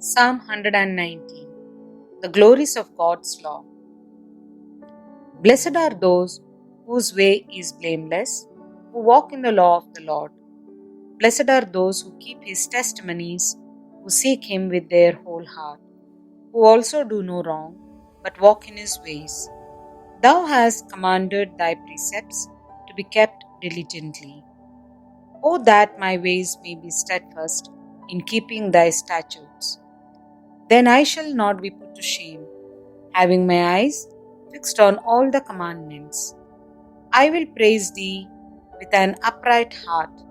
Psalm 119. The glories of God's law. Blessed are those whose way is blameless, who walk in the law of the Lord. Blessed are those who keep his testimonies, who seek him with their whole heart, who also do no wrong, but walk in his ways. Thou hast commanded thy precepts to be kept diligently. O that my ways may be steadfast in keeping thy statutes. Then I shall not be put to shame, having my eyes fixed on all the commandments. I will praise thee with an upright heart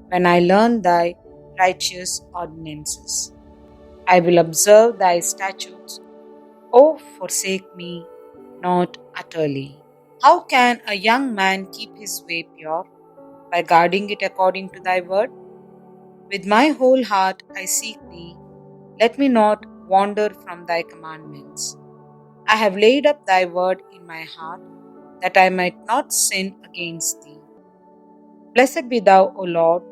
when I learn thy righteous ordinances. I will observe thy statutes. O forsake me not utterly. How can a young man keep his way pure? By guarding it according to thy word. With my whole heart I seek thee. Let me not wander from thy commandments. I have laid up thy word in my heart, that I might not sin against thee. Blessed be thou, O Lord.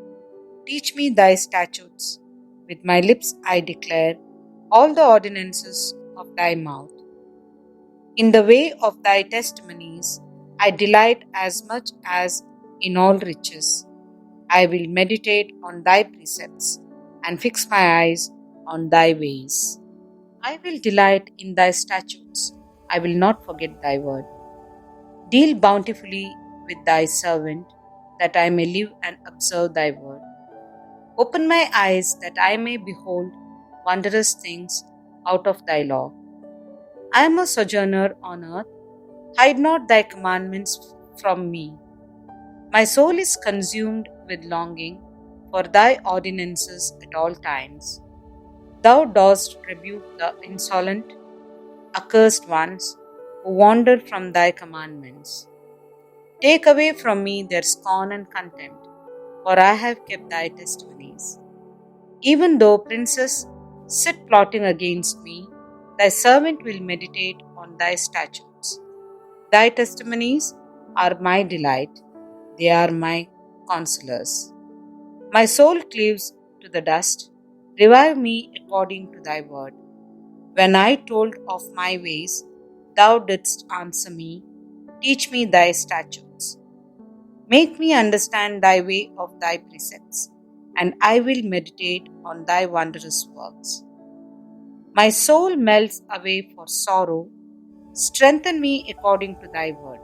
Teach me thy statutes. With my lips I declare all the ordinances of thy mouth. In the way of thy testimonies I delight as much as in all riches. I will meditate on thy precepts and fix my eyes on thy ways. I will delight in thy statutes. I will not forget thy word. Deal bountifully with thy servant, that I may live and observe thy word. Open my eyes, that I may behold wondrous things out of thy law. I am a sojourner on earth. Hide not thy commandments from me. My soul is consumed with longing for thy ordinances at all times. Thou dost rebuke the insolent, accursed ones who wander from thy commandments. Take away from me their scorn and contempt, for I have kept thy testimonies. Even though princes sit plotting against me, thy servant will meditate on thy statutes. Thy testimonies are my delight, they are my consolers. My soul cleaves to the dust. Revive me according to thy word. When I told of my ways, thou didst answer me. Teach me thy statutes. Make me understand thy way of thy precepts, and I will meditate on thy wondrous works. My soul melts away for sorrow. Strengthen me according to thy word.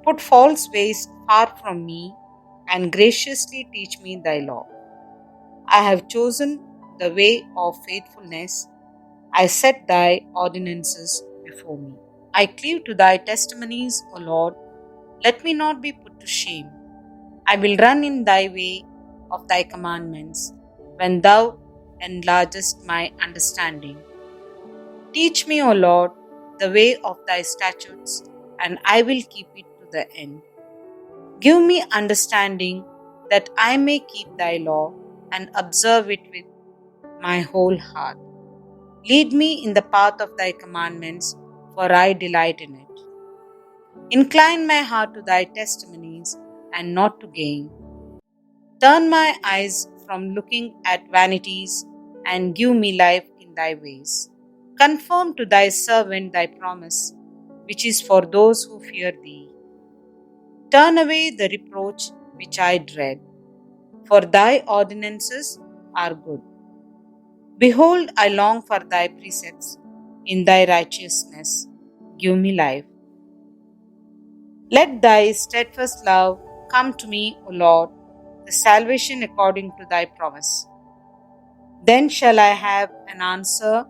Put false ways far from me, and graciously teach me thy law. I have chosen the way of faithfulness. I set thy ordinances before me. I cleave to thy testimonies, O Lord. Let me not be put to shame. I will run in thy way of thy commandments when thou enlargest my understanding. Teach me, O Lord, the way of thy statutes, and I will keep it to the end. Give me understanding that I may keep thy law and observe it with my whole heart. Lead me in the path of thy commandments, for I delight in it. Incline my heart to thy testimonies and not to gain. Turn my eyes from looking at vanities and give me life in thy ways. Confirm to thy servant thy promise, which is for those who fear thee. Turn away the reproach which I dread, for thy ordinances are good. Behold, I long for thy precepts. In thy righteousness, give me life. Let thy steadfast love come to me, O Lord, the salvation according to thy promise. Then shall I have an answer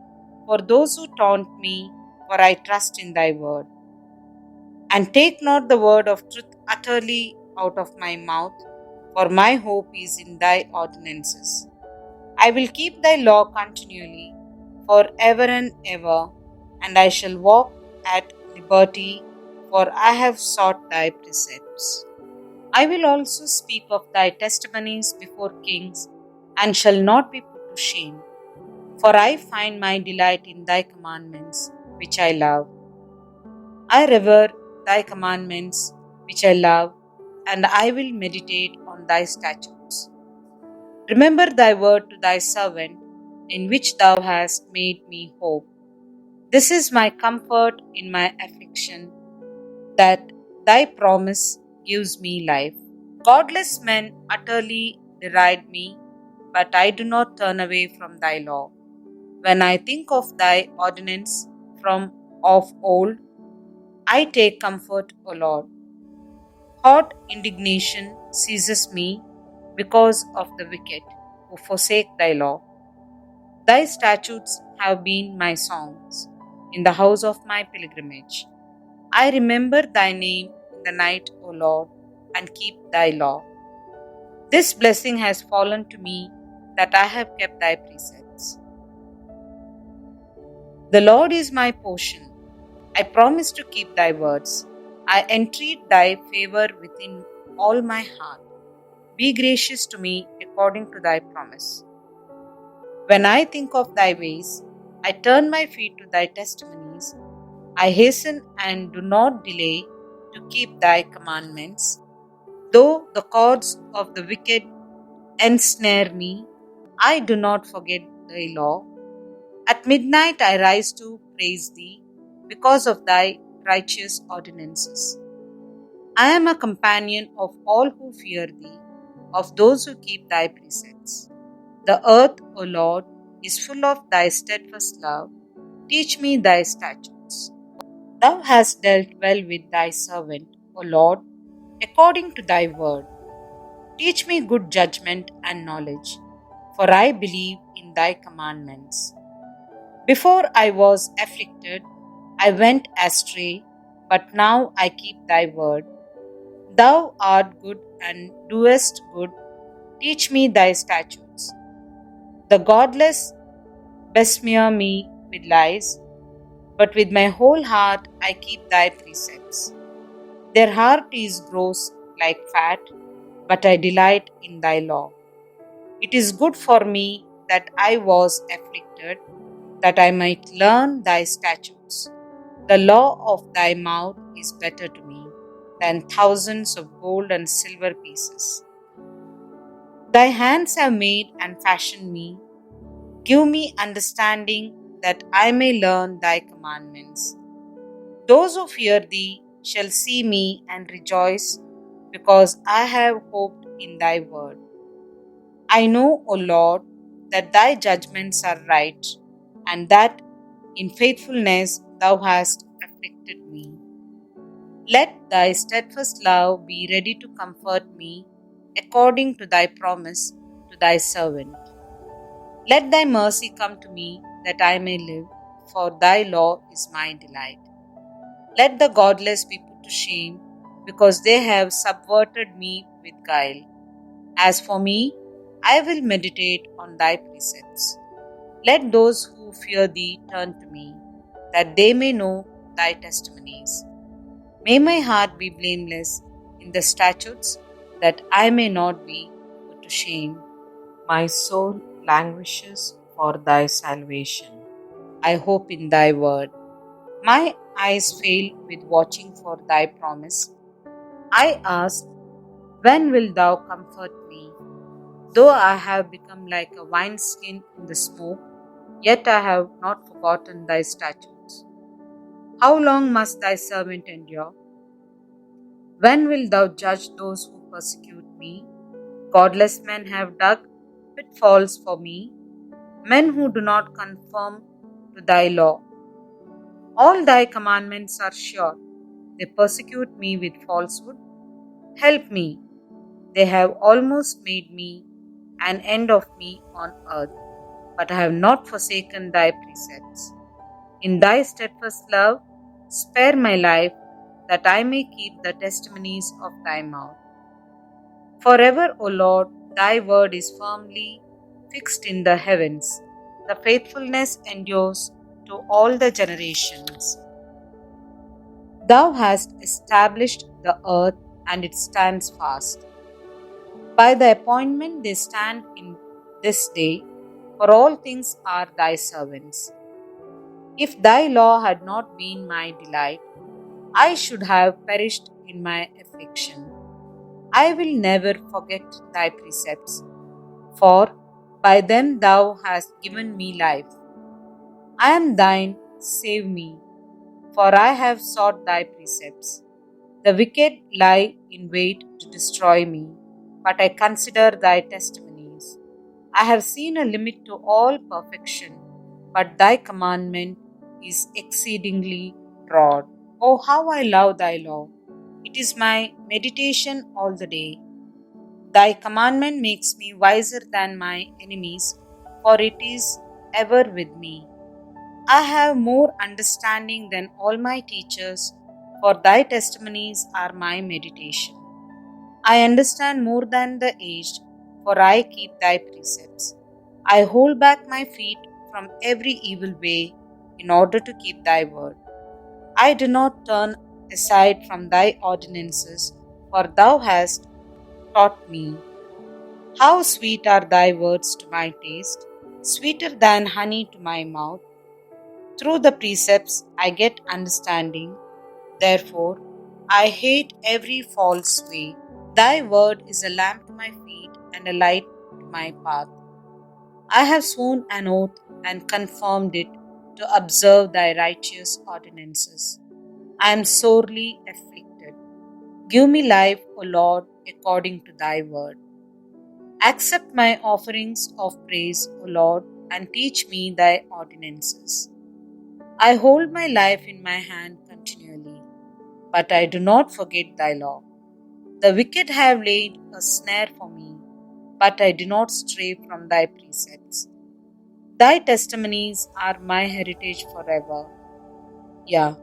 for those who taunt me, for I trust in thy word. And take not the word of truth utterly out of my mouth, for my hope is in thy ordinances. I will keep thy law continually, for ever and ever, and I shall walk at liberty, for I have sought thy precepts. I will also speak of thy testimonies before kings, and shall not be put to shame. For I find my delight in thy commandments, which I love. I revere thy commandments, which I love, and I will meditate on thy statutes. Remember thy word to thy servant, in which thou hast made me hope. This is my comfort in my affliction, that thy promise gives me life. Godless men utterly deride me, but I do not turn away from thy law. When I think of thy ordinance from of old, I take comfort, O Lord. Hot indignation seizes me because of the wicked who forsake thy law. Thy statutes have been my songs in the house of my pilgrimage. I remember thy name in the night, O Lord, and keep thy law. This blessing has fallen to me, that I have kept thy precepts. The Lord is my portion. I promise to keep thy words. I entreat thy favor within all my heart. Be gracious to me according to thy promise. When I think of thy ways, I turn my feet to thy testimonies. I hasten and do not delay to keep thy commandments. Though the cords of the wicked ensnare me, I do not forget thy law. At midnight I rise to praise thee because of thy righteous ordinances. I am a companion of all who fear thee, of those who keep thy precepts. The earth, O Lord, is full of thy steadfast love. Teach me thy statutes. Thou hast dealt well with thy servant, O Lord, according to thy word. Teach me good judgment and knowledge, for I believe in thy commandments. Before I was afflicted, I went astray, but now I keep thy word. Thou art good and doest good. Teach me thy statutes. The godless besmear me with lies, but with my whole heart I keep thy precepts. Their heart is gross like fat, but I delight in thy law. It is good for me that I was afflicted, that I might learn thy statutes. The law of thy mouth is better to me than thousands of gold and silver pieces. Thy hands have made and fashioned me. Give me understanding that I may learn thy commandments. Those who fear thee shall see me and rejoice, because I have hoped in thy word. I know, O Lord, that thy judgments are right, and that in faithfulness thou hast afflicted me. Let thy steadfast love be ready to comfort me, according to thy promise to thy servant. Let thy mercy come to me, that I may live, for thy law is my delight. Let the godless be put to shame, because they have subverted me with guile. As for me, I will meditate on thy precepts. Let those who fear thee turn to me, that they may know thy testimonies. May my heart be blameless in the statutes, that I may not be put to shame. My soul languishes for thy salvation. I hope in thy word. My eyes fail with watching for thy promise. I ask, when wilt thou comfort me? Though I have become like a wineskin in the smoke, yet I have not forgotten thy statutes. How long must thy servant endure? When wilt thou judge those who persecute me? Godless men have dug pitfalls for me, men who do not conform to thy law. All thy commandments are sure. They persecute me with falsehood. Help me. They have almost made me an end of me on earth, but I have not forsaken thy precepts. In thy steadfast love, spare my life, that I may keep the testimonies of thy mouth. Forever, O Lord, thy word is firmly fixed in the heavens. The faithfulness endures to all the generations. Thou hast established the earth, and it stands fast. By thy appointment they stand in this day, for all things are thy servants. If thy law had not been my delight, I should have perished in my affliction. I will never forget thy precepts, for By them thou hast given me life. I am thine, save me, for I have sought thy precepts. The wicked lie in wait to destroy me, but I consider thy testimonies. I have seen a limit to all perfection, but thy commandment is exceedingly broad. Oh, how I love thy law! It is my meditation all the day. Thy commandment makes me wiser than my enemies, for it is ever with me. I have more understanding than all my teachers, for thy testimonies are my meditation. I understand more than the aged, for I keep thy precepts. I hold back my feet from every evil way in order to keep thy word. I do not turn aside from thy ordinances, for thou hast taught me. How sweet are thy words to my taste, sweeter than honey to my mouth. Through the precepts I get understanding, therefore I hate every false way. Thy word is a lamp to my feet and a light to my path. I have sworn an oath and confirmed it to observe thy righteous ordinances. I am sorely afflicted. Give me life, O Lord, according to thy word. Accept my offerings of praise, O Lord, and teach me thy ordinances. I hold my life in my hand continually, but I do not forget thy law. The wicked have laid a snare for me, but I do not stray from thy precepts. Thy testimonies are my heritage forever. Yeah,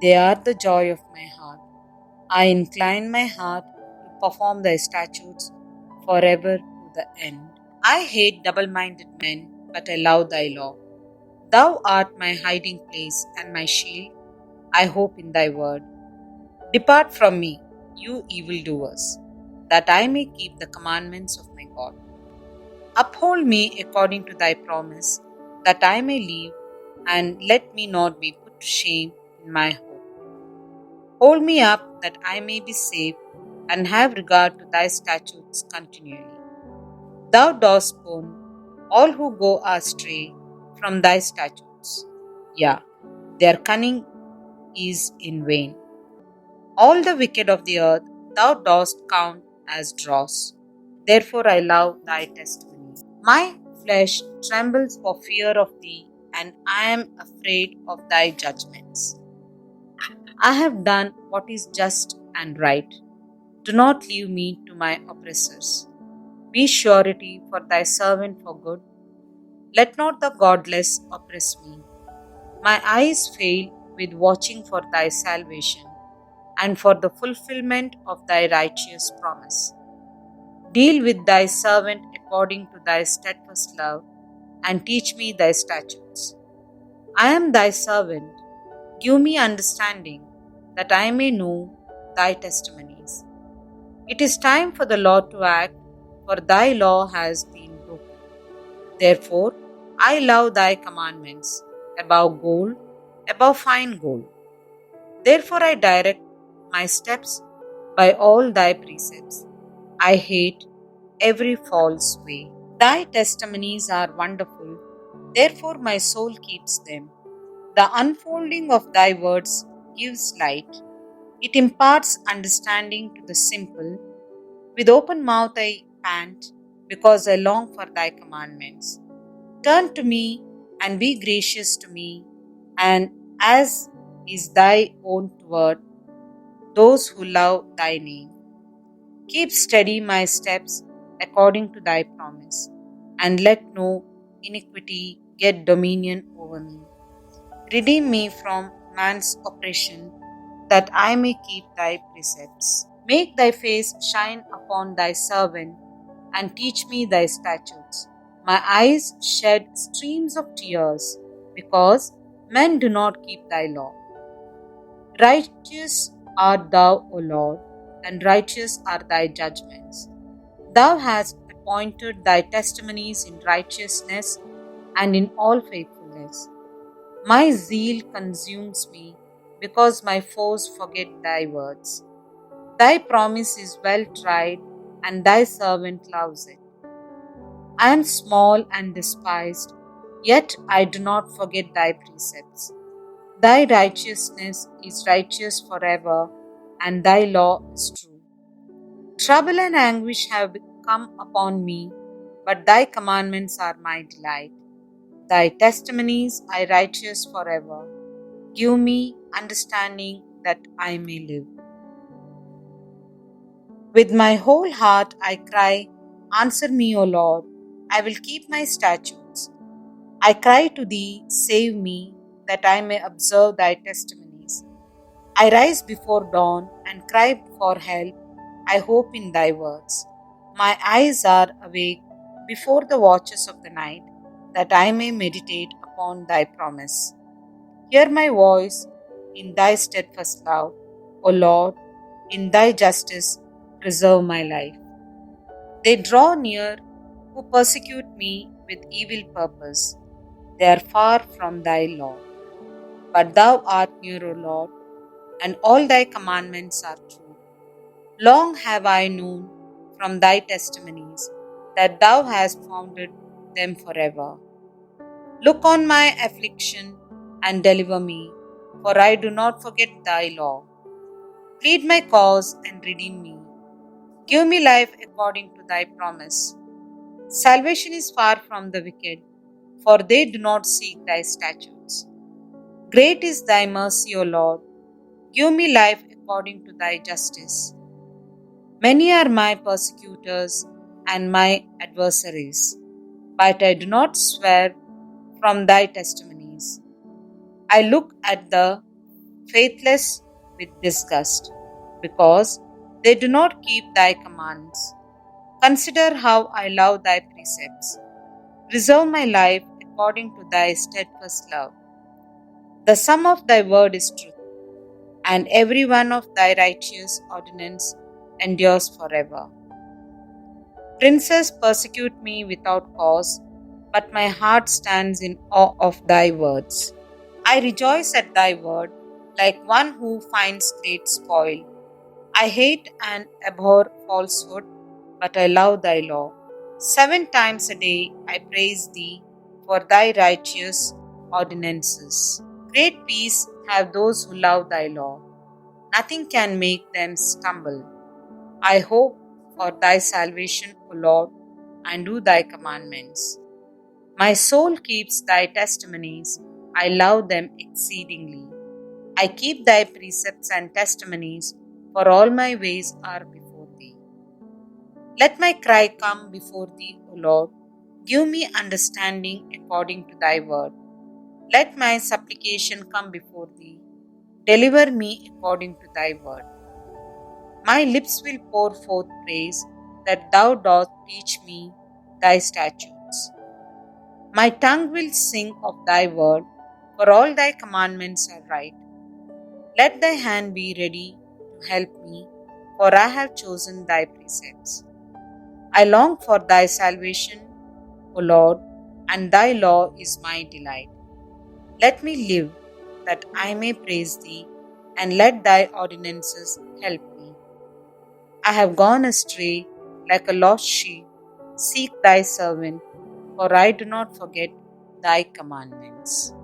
they are the joy of my heart. I incline my heart to perform thy statutes forever to the end. I hate double minded men, but I love thy law. Thou art my hiding place and my shield. I hope in thy word. Depart from me, you evildoers, that I may keep the commandments of my God. Uphold me according to thy promise, that I may live, and let me not be put to shame in my hope. Hold me up that I may be safe, and have regard to thy statutes continually. Thou dost warn all who go astray from thy statutes. Yeah, their cunning is in vain. All the wicked of the earth thou dost count as dross. Therefore I love thy testimony. My flesh trembles for fear of thee, and I am afraid of thy judgments. I have done what is just and right. Do not leave me to my oppressors. Be surety for thy servant for good. Let not the godless oppress me. My eyes fail with watching for thy salvation and for the fulfillment of thy righteous promise. Deal with thy servant according to thy steadfast love, and teach me thy statutes. I am thy servant. Give me understanding, that I may know thy testimonies. It is time for the Lord to act, for thy law has been broken. Therefore, I love thy commandments above gold, above fine gold. Therefore, I direct my steps by all thy precepts. I hate every false way. Thy testimonies are wonderful, therefore, my soul keeps them. The unfolding of thy words gives light. It imparts understanding to the simple. With open mouth I pant, because I long for thy commandments. Turn to me and be gracious to me, and as is thy own toward those who love thy name. Keep steady my steps according to thy promise, and let no iniquity get dominion over me. Redeem me from man's oppression, that I may keep thy precepts. Make thy face shine upon thy servant, and teach me thy statutes. My eyes shed streams of tears, because men do not keep thy law. Righteous art thou, O Lord, and righteous are thy judgments. Thou hast appointed thy testimonies in righteousness and in all faithfulness. My zeal consumes me, because my foes forget thy words. Thy promise is well tried, and thy servant loves it. I am small and despised, yet I do not forget thy precepts. Thy righteousness is righteous forever, and thy law is true. Trouble and anguish have come upon me, but thy commandments are my delight. Thy testimonies are righteous forever. Give me understanding that I may live. With my whole heart I cry, answer me, O Lord. I will keep my statutes. I cry to thee, save me, that I may observe thy testimonies. I rise before dawn and cry for help. I hope in thy words. My eyes are awake before the watches of the night, that I may meditate upon thy promise. Hear my voice in thy steadfast love. O Lord, in thy justice preserve my life. They draw near who persecute me with evil purpose. They are far from thy law. But thou art near, O Lord, and all thy commandments are true. Long have I known from thy testimonies that thou hast founded them forever. Look on my affliction and deliver me, for I do not forget thy law. Plead my cause and redeem me. Give me life according to thy promise. Salvation is far from the wicked, for they do not seek thy statutes. Great is thy mercy, O Lord. Give me life according to thy justice. Many are my persecutors and my adversaries, but I do not swear from thy testimonies. I look at the faithless with disgust, because they do not keep thy commands. Consider how I love thy precepts. Preserve my life according to thy steadfast love. The sum of thy word is truth, and every one of thy righteous ordinance endures forever. Princes persecute me without cause, but my heart stands in awe of thy words. I rejoice at thy word, like one who finds great spoil. I hate and abhor falsehood, but I love thy law. 7 times a day I praise thee for thy righteous ordinances. Great peace have those who love thy law. Nothing can make them stumble. I hope for thy salvation, O Lord, and do thy commandments. My soul keeps thy testimonies. I love them exceedingly. I keep thy precepts and testimonies, for all my ways are before thee. Let my cry come before thee, O Lord. Give me understanding according to thy word. Let my supplication come before thee. Deliver me according to thy word. My lips will pour forth praise, that thou dost teach me thy statutes. My tongue will sing of thy word, for all thy commandments are right. Let thy hand be ready to help me, for I have chosen thy precepts. I long for thy salvation, O Lord, and thy law is my delight. Let me live, that I may praise thee, and let thy ordinances help me. I have gone astray like a lost sheep. Seek thy servant, for I do not forget thy commandments.